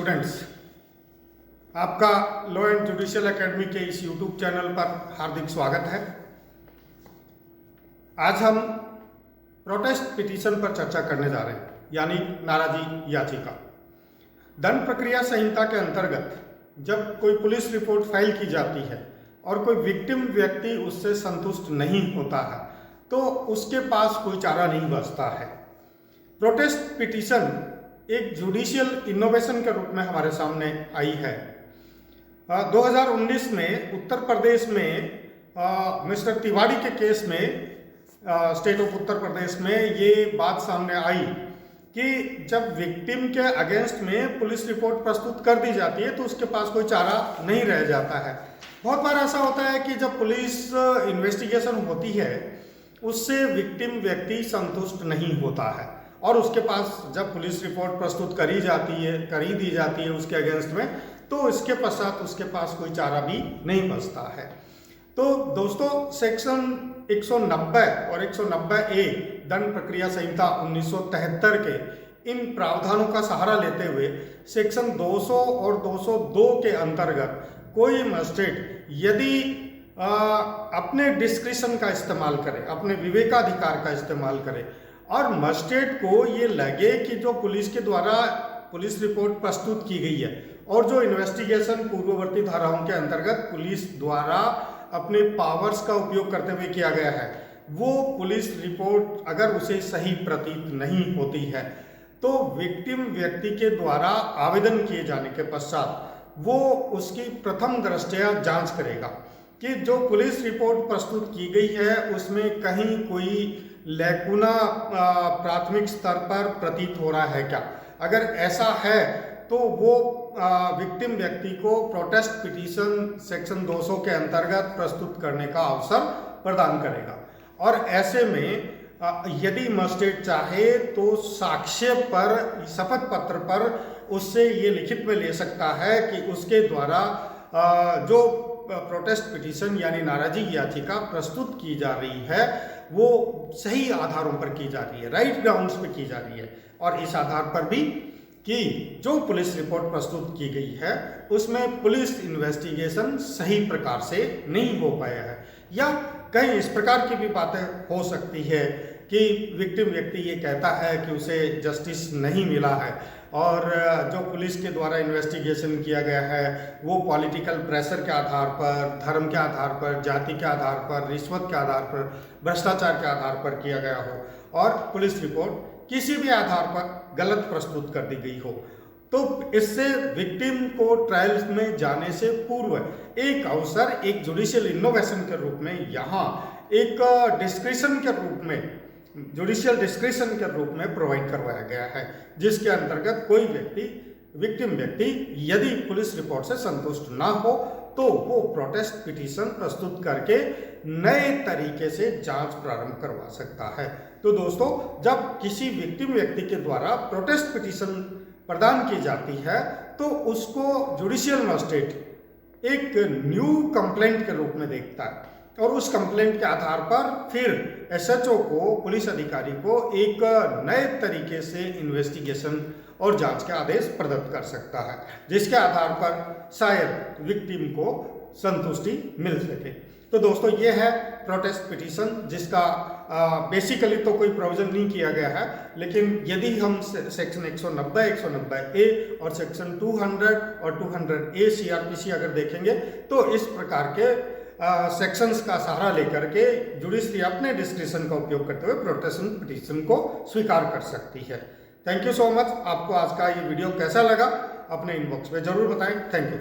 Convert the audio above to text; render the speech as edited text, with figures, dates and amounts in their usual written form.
Students, आपका law and judicial academy के इस यूट्यूब चैनल पर हार्दिक स्वागत है। आज हम प्रोटेस्ट पिटीशन पर चर्चा करने जा रहे हैं, यानी नाराजी याचिका। दंड प्रक्रिया संहिता के अंतर्गत जब कोई पुलिस रिपोर्ट फाइल की जाती है और कोई विक्टिम व्यक्ति उससे संतुष्ट नहीं होता है तो उसके पास कोई चारा नहीं बचता है। प्रोटेस्ट पिटीशन एक जुडिशियल इनोवेशन के रूप में हमारे सामने आई है। 2019 में उत्तर प्रदेश में मिस्टर तिवारी के केस में स्टेट ऑफ उत्तर प्रदेश में ये बात सामने आई कि जब विक्टिम के अगेंस्ट में पुलिस रिपोर्ट प्रस्तुत कर दी जाती है तो उसके पास कोई चारा नहीं रह जाता है। बहुत बार ऐसा होता है कि जब पुलिस इन्वेस्टिगेशन होती है उससे विक्टिम व्यक्ति संतुष्ट नहीं होता है और उसके पास जब पुलिस रिपोर्ट प्रस्तुत करी दी जाती है उसके अगेंस्ट में, तो इसके पश्चात उसके पास कोई चारा भी नहीं बचता है। तो दोस्तों, सेक्शन 190 और 190A दंड प्रक्रिया संहिता 1973 के इन प्रावधानों का सहारा लेते हुए सेक्शन 200 और 202 के अंतर्गत कोई मजिस्ट्रेट यदि अपने डिस्क्रिशन का इस्तेमाल करे, अपने विवेकाधिकार का इस्तेमाल करे और मजिस्ट्रेट को ये लगे कि जो पुलिस के द्वारा पुलिस रिपोर्ट प्रस्तुत की गई है और जो इन्वेस्टिगेशन पूर्ववर्ती धाराओं के अंतर्गत पुलिस द्वारा अपने पावर्स का उपयोग करते हुए किया गया है, वो पुलिस रिपोर्ट अगर उसे सही प्रतीत नहीं होती है तो विक्टिम व्यक्ति के द्वारा आवेदन किए जाने के पश्चात वो उसकी प्रथम दृष्टया जांच करेगा कि जो पुलिस रिपोर्ट प्रस्तुत की गई है उसमें कहीं कोई लैकुना प्राथमिक स्तर पर प्रतीत हो रहा है क्या। अगर ऐसा है तो वो विक्टिम व्यक्ति को प्रोटेस्ट पिटीशन सेक्शन 200 के अंतर्गत प्रस्तुत करने का अवसर प्रदान करेगा। और ऐसे में यदि मजिस्ट्रेट चाहे तो साक्ष्य पर, शपथ पत्र पर उससे ये लिखित में ले सकता है कि उसके द्वारा जो प्रोटेस्ट पिटीशन यानी नाराजी याचिका प्रस्तुत की जा रही है वो सही आधारों पर की जा रही है, राइट ग्राउंड्स पे की जा रही है, और इस आधार पर भी कि जो पुलिस रिपोर्ट प्रस्तुत की गई है उसमें पुलिस इन्वेस्टिगेशन सही प्रकार से नहीं हो पाया है, या कहीं इस प्रकार की भी बातें हो सकती है कि विक्टिम व्यक्ति ये कहता है कि उसे जस्टिस नहीं मिला है और जो पुलिस के द्वारा इन्वेस्टिगेशन किया गया है वो पॉलिटिकल प्रेशर के आधार पर, धर्म के आधार पर, जाति के आधार पर, रिश्वत के आधार पर, भ्रष्टाचार के आधार पर किया गया हो और पुलिस रिपोर्ट किसी भी आधार पर गलत प्रस्तुत कर दी गई हो, तो इससे विक्टिम को ट्रायल्स में जाने से पूर्व एक अवसर, एक जुडिशियल इनोवेशन के रूप में यहाँ एक डिस्क्रिशन के रूप में, जुडिशियल डिस्क्रिशन के रूप में प्रोवाइड करवाया गया है, जिसके अंतर्गत कोई व्यक्ति, विक्टिम व्यक्ति यदि पुलिस रिपोर्ट से संतुष्ट ना हो तो वो प्रोटेस्ट पिटीशन प्रस्तुत करके नए तरीके से जांच प्रारंभ करवा सकता है। तो दोस्तों, जब किसी विक्टिम व्यक्ति के द्वारा प्रोटेस्ट पिटीशन प्रदान की जाती है तो उसको जुडिशियल मजिस्ट्रेट एक न्यू कंप्लेंट के रूप में देखता है और उस कंप्लेंट के आधार पर फिर एसएचओ को, पुलिस अधिकारी को एक नए तरीके से इन्वेस्टिगेशन और जांच के आदेश प्रदत्त कर सकता है, जिसके आधार पर शायद विक्टिम को संतुष्टि मिल सके। तो दोस्तों, ये है प्रोटेस्ट पिटीशन, जिसका बेसिकली तो कोई प्रोविजन नहीं किया गया है, लेकिन यदि हम सेक्शन 190, 190A और सेक्शन 200 और 200A CRPC अगर देखेंगे तो इस प्रकार के सेक्शंस का सहारा लेकर के जुडिशरी अपने डिस्क्रिशन का उपयोग करते हुए प्रोटेस्ट पिटीशन को स्वीकार कर सकती है। Thank you so much. आपको आज का ये वीडियो कैसा लगा अपने इनबॉक्स में जरूर बताएं। Thank you.